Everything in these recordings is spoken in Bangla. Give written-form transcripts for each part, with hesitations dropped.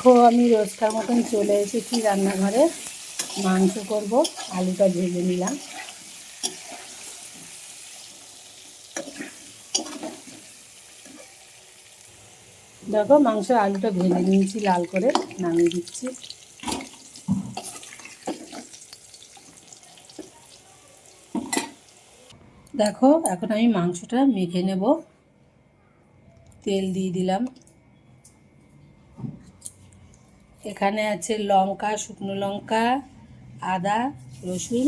দেখো আমি রোজকার মতন চলে এসেছি রান্নাঘরে। মাংস করব, আলুটা ভেজে নিলাম। দেখো মাংস আলুটা ভেজে নিয়েছি, লাল করে নামিয়ে দিচ্ছি। দেখো এখন আমি মাংসটা মেখে নেব। তেল দিয়ে দিলাম। এখানে আছে লঙ্কা, শুকনো লঙ্কা, আদা, রসুন,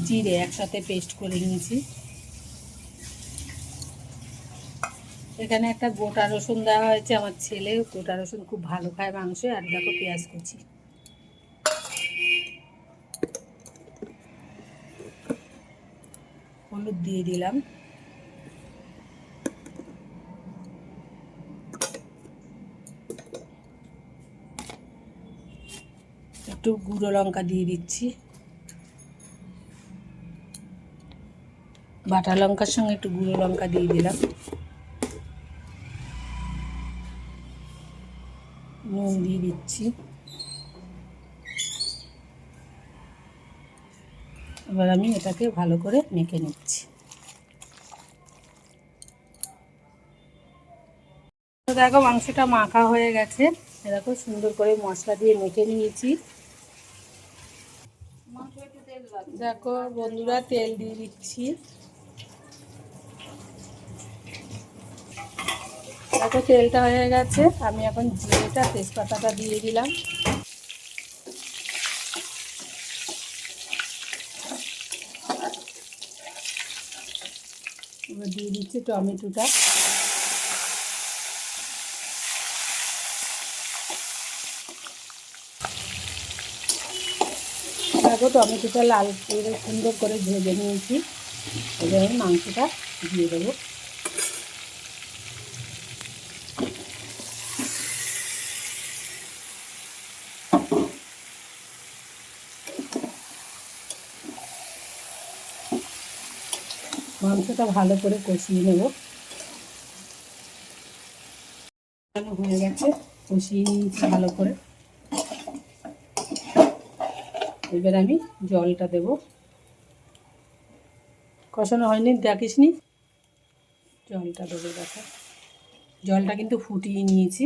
জিরে একসাথে পেস্ট করে নিয়েছি। এখানে একটা গোটা রসুন দেওয়া হয়েছে, আমার ছেলে গোটা রসুন খুব ভালো খায় মাংসে। আর দেখো পেঁয়াজ কুচি, হলুদ দিয়ে দিলাম। একটু গুঁড়ো লঙ্কা দিয়ে দিচ্ছি। বাটা লঙ্কার সঙ্গে একটু গুঁড়ো লঙ্কা দিয়ে দিলাম। নুন দিয়ে দিচ্ছি। এবার আমি এটাকে ভালো করে মেখে নিচ্ছি। তো দেখো মাংসটা মাখা হয়ে গেছে। দেখো সুন্দর করে মশলা দিয়ে মেখে নিয়েছি। দেখো বন্ধুরা, তেল দিয়ে দিচ্ছি। দেখো তেলটা হয়ে গেছে, আমি এখন জিরেটা তেজপাতাটা দিয়ে দিলাম। এবার দিয়ে দিচ্ছি টমেটোটা। দেখো টমেটোটা লাল করে সুন্দর করে ভেজে নিয়েছি। এবার আমি মাংসটা দিয়ে দেবো। মাংসটা ভালো করে কষিয়ে নেব। হয়ে গেছে, কষিয়ে নিয়েছি ভালো করে। এবার আমি জলটা দেব। কষানো হয়নি, দেখিসনি, জলটা দেবো। দেখো জলটা কিন্তু ফুটিয়ে নিয়েছি।